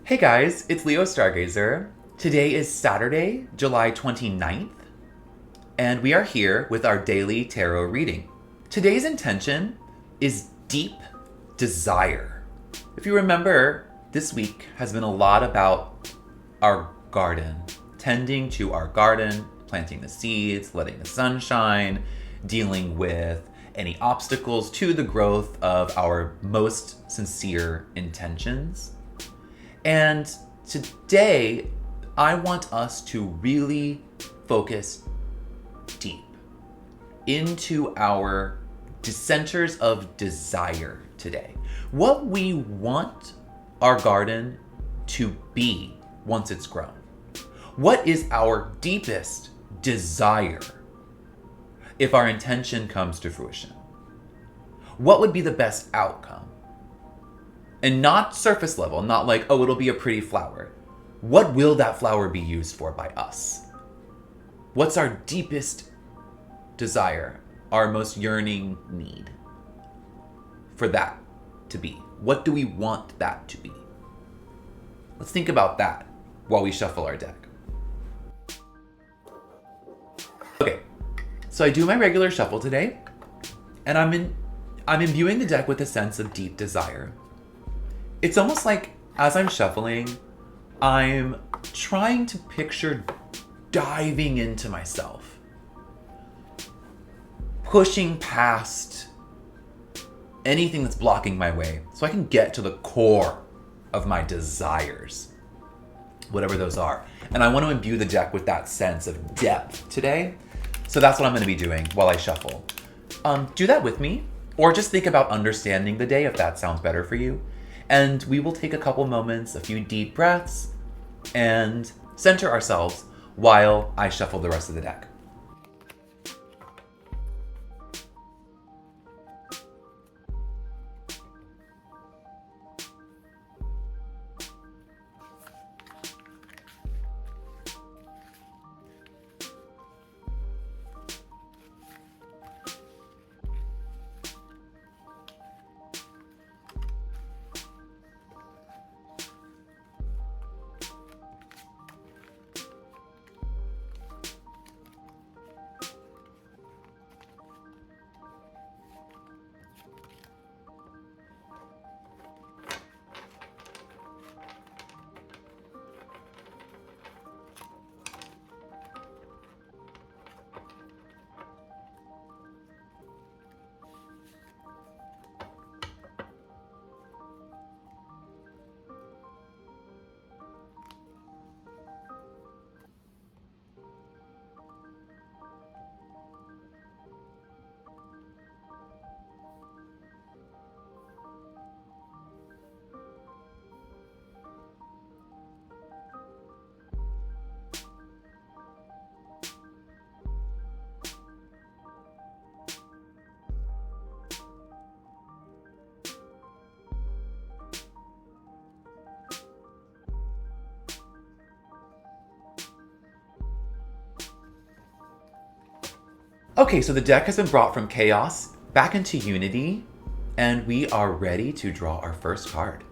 Hey guys, it's Leo Stargazer. Today is Saturday, July 29th, and we are here with our daily tarot reading. Today's intention is deep desire. If you remember, this week has been a lot about our garden, tending to our garden, planting the seeds, letting the sun shine, dealing with any obstacles to the growth of our most sincere intentions. And today, I want us to really focus deep into our centers of desire today. What we want our garden to be once it's grown. What is our deepest desire if our intention comes to fruition? What would be the best outcome? And not surface level, not like, oh, it'll be a pretty flower. What will that flower be used for by us? What's our deepest desire, our most yearning need for that to be? What do we want that to be? Let's think about that while we shuffle our deck. Okay, so I do my regular shuffle today, and I'm imbuing the deck with a sense of deep desire. It's almost like as I'm shuffling, I'm trying to picture diving into myself, pushing past anything that's blocking my way so I can get to the core of my desires, whatever those are. And I want to imbue the deck with that sense of depth today. So that's what I'm going to be doing while I shuffle. Do that with me, or just think about understanding the day if that sounds better for you. And we will take a couple moments, a few deep breaths, and center ourselves while I shuffle the rest of the deck. Okay, so the deck has been brought from chaos back into unity, and we are ready to draw our first card.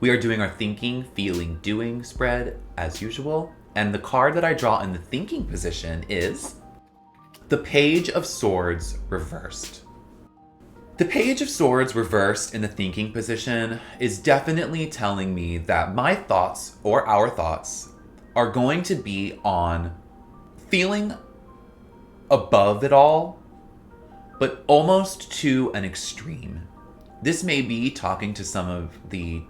We are doing our thinking, feeling, doing spread as usual, and the card that I draw in the thinking position is the Page of Swords reversed. The Page of Swords reversed in the thinking position is definitely telling me that my thoughts, or our thoughts, are going to be on feeling above it all, but almost to an extreme. This may be talking to some of the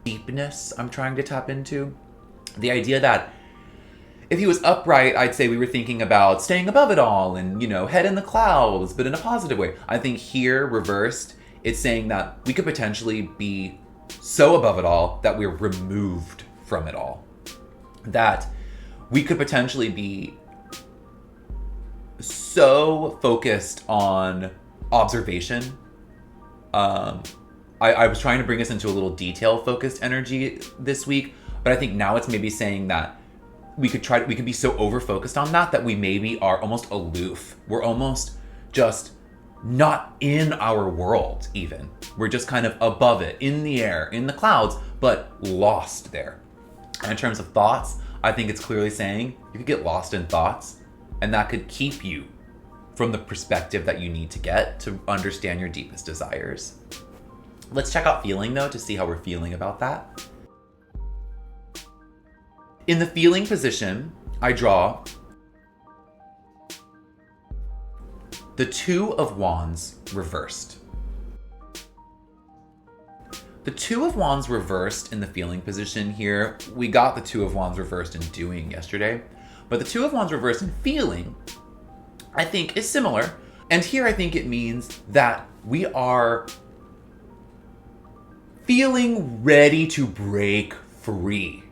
deepness I'm trying to tap into. The idea that if he was upright, I'd say we were thinking about staying above it all and, head in the clouds, but in a positive way. I think here, reversed, it's saying that we could potentially be so above it all that we're removed from it all. That we could potentially be so focused on observation. I was trying to bring us into a little detail-focused energy this week, but I think now it's maybe saying that we could be so over-focused on that we maybe are almost aloof. We're almost just not in our world even. We're just kind of above it, in the air, in the clouds, but lost there. And in terms of thoughts, I think it's clearly saying you could get lost in thoughts, and that could keep you from the perspective that you need to get to understand your deepest desires. Let's check out feeling though to see how we're feeling about that. In the feeling position, I draw the Two of Wands reversed. The Two of Wands reversed in the feeling position here, we got the Two of Wands reversed in doing yesterday, but the Two of Wands reversed in feeling, I think, is similar. And here I think it means that we are feeling ready to break free.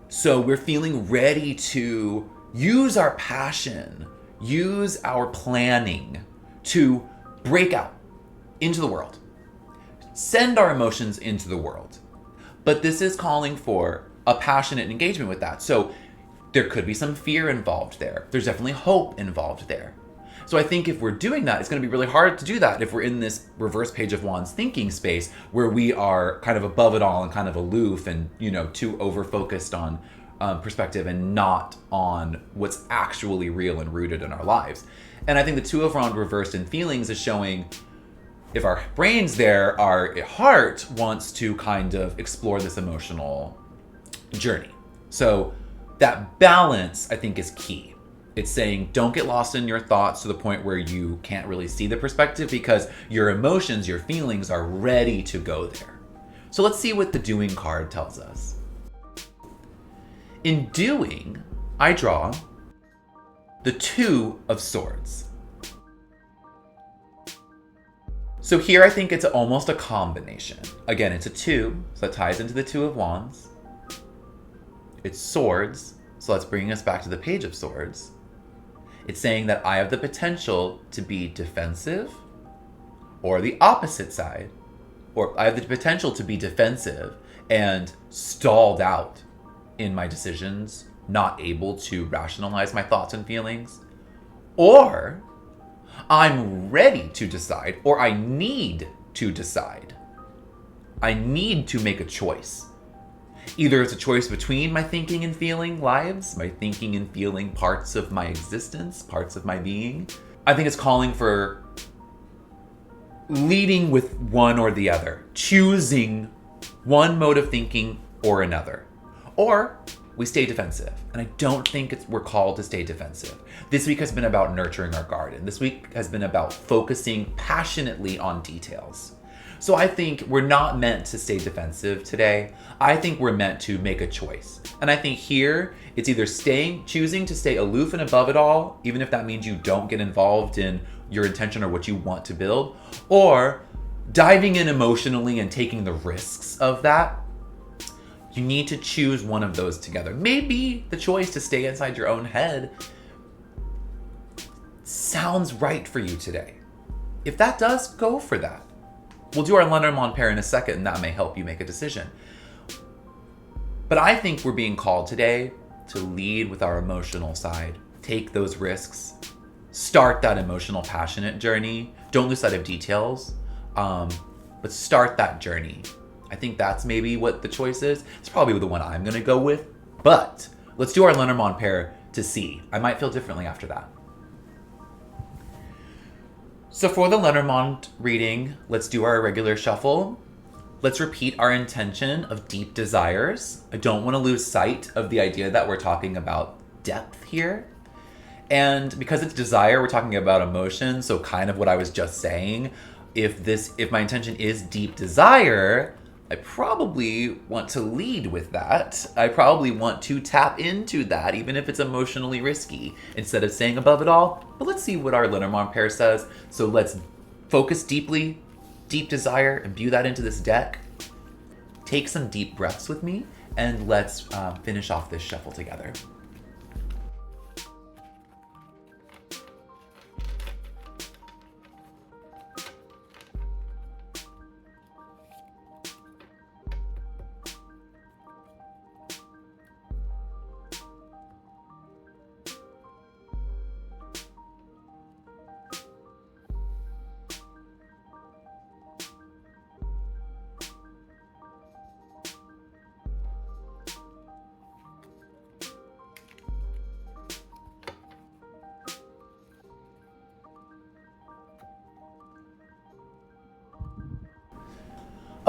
So we're feeling ready to use our passion, use our planning to break out into the world. Send our emotions into the world. But this is calling for a passionate engagement with that. So there could be some fear involved there. There's definitely hope involved there. So I think if we're doing that, it's going to be really hard to do that if we're in this reverse page of wands thinking space where we are kind of above it all and kind of aloof and, too over-focused on perspective and not on what's actually real and rooted in our lives. And I think the Two of Wands reversed in feelings is showing if our brain's there, our heart wants to kind of explore this emotional journey. So that balance, I think, is key. It's saying don't get lost in your thoughts to the point where you can't really see the perspective because your emotions, your feelings are ready to go there. So let's see what the doing card tells us. In doing, I draw the Two of Swords. So here I think it's almost a combination. Again, it's a two, so that ties into the Two of Wands. It's swords, so that's bringing us back to the Page of Swords. It's saying that I have the potential to be defensive, or the opposite side, or I have the potential to be defensive and stalled out in my decisions, not able to rationalize my thoughts and feelings, or I'm ready to decide, or I need to decide. I need to make a choice. Either it's a choice between my thinking and feeling lives, my thinking and feeling parts of my existence, parts of my being. I think it's calling for leading with one or the other, choosing one mode of thinking or another. Or we stay defensive. And I don't think we're called to stay defensive. This week has been about nurturing our garden. This week has been about focusing passionately on details. So I think we're not meant to stay defensive today. I think we're meant to make a choice. And I think here, it's either choosing to stay aloof and above it all, even if that means you don't get involved in your intention or what you want to build, or diving in emotionally and taking the risks of that. You need to choose one of those together. Maybe the choice to stay inside your own head sounds right for you today. If that does, go for that. We'll do our Lenormand pair in a second, and that may help you make a decision. But I think we're being called today to lead with our emotional side. Take those risks. Start that emotional, passionate journey. Don't lose sight of details, but start that journey. I think that's maybe what the choice is. It's probably the one I'm going to go with. But let's do our Lenormand pair to see. I might feel differently after that. So for the Lenormand reading, let's do our regular shuffle. Let's repeat our intention of deep desires. I don't want to lose sight of the idea that we're talking about depth here. And because it's desire, we're talking about emotion. So kind of what I was just saying. If my intention is deep desire, I probably want to lead with that. I probably want to tap into that, even if it's emotionally risky, instead of saying above it all. But let's see what our Lenormand pair says. So let's focus deeply, deep desire, imbue that into this deck. Take some deep breaths with me, and let's finish off this shuffle together.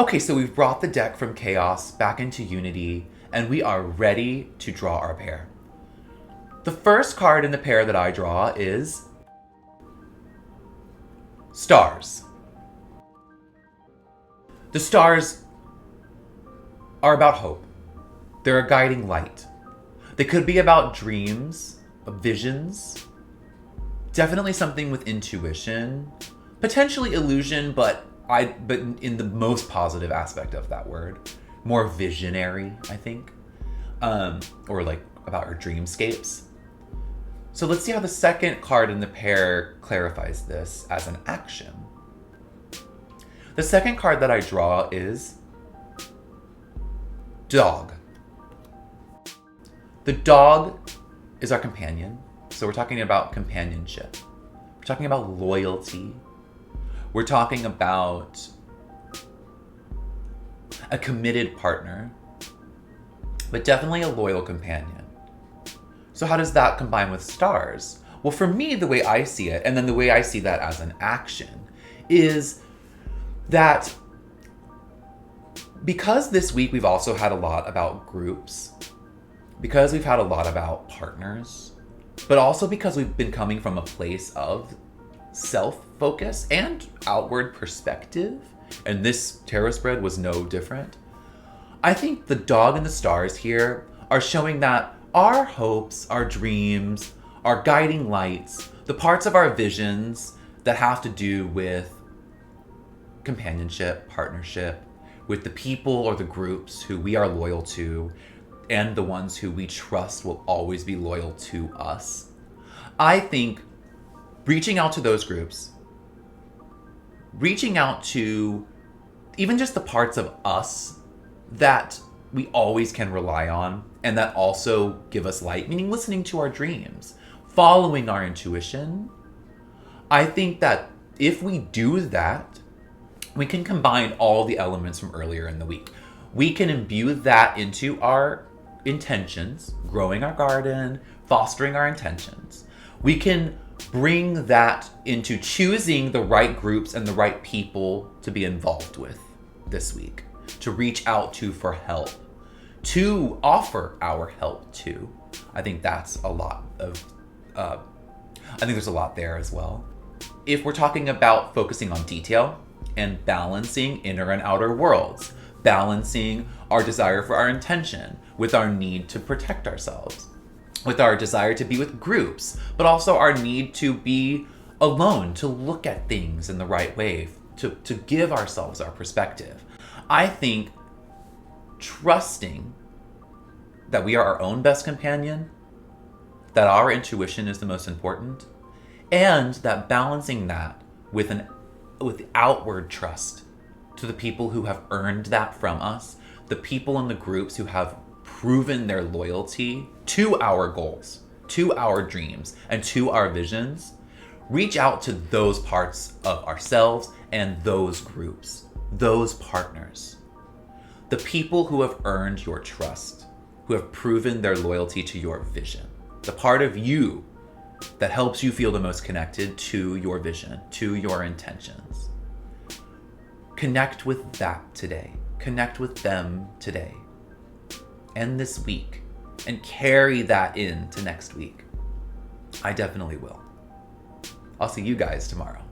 Okay, so we've brought the deck from chaos back into unity, and we are ready to draw our pair. The first card in the pair that I draw is stars. The stars are about hope. They're a guiding light. They could be about dreams, visions, definitely something with intuition, potentially illusion, but in the most positive aspect of that word, more visionary, I think, or like about our dreamscapes. So let's see how the second card in the pair clarifies this as an action. The second card that I draw is dog. The dog is our companion. So we're talking about companionship. We're talking about loyalty. We're talking about a committed partner, but definitely a loyal companion. So how does that combine with stars? Well, for me, the way I see it, and then the way I see that as an action, is that because this week we've also had a lot about groups, because we've had a lot about partners, but also because we've been coming from a place of self-focus and outward perspective, and this tarot spread was no different, I think the dog and the stars here are showing that our hopes, our dreams, our guiding lights, the parts of our visions that have to do with companionship, partnership, with the people or the groups who we are loyal to, and the ones who we trust will always be loyal to us. I think reaching out to those groups, reaching out to even just the parts of us that we always can rely on and that also give us light, meaning listening to our dreams, following our intuition. I think that if we do that, we can combine all the elements from earlier in the week. We can imbue that into our intentions, growing our garden, fostering our intentions. We can bring that into choosing the right groups and the right people to be involved with this week, to reach out to for help, to offer our help to. I think that's a lot of, I think there's a lot there as well. If we're talking about focusing on detail and balancing inner and outer worlds, balancing our desire for our intention with our need to protect ourselves, with our desire to be with groups, but also our need to be alone, to look at things in the right way, to give ourselves our perspective. I think trusting that we are our own best companion, that our intuition is the most important, and that balancing that with outward trust to the people who have earned that from us, the people in the groups who have proven their loyalty to our goals, to our dreams, and to our visions. Reach out to those parts of ourselves and those groups, those partners, the people who have earned your trust, who have proven their loyalty to your vision, the part of you that helps you feel the most connected to your vision, to your intentions. Connect with that today. Connect with them today and this week, and carry that into next week. I definitely will. I'll see you guys tomorrow.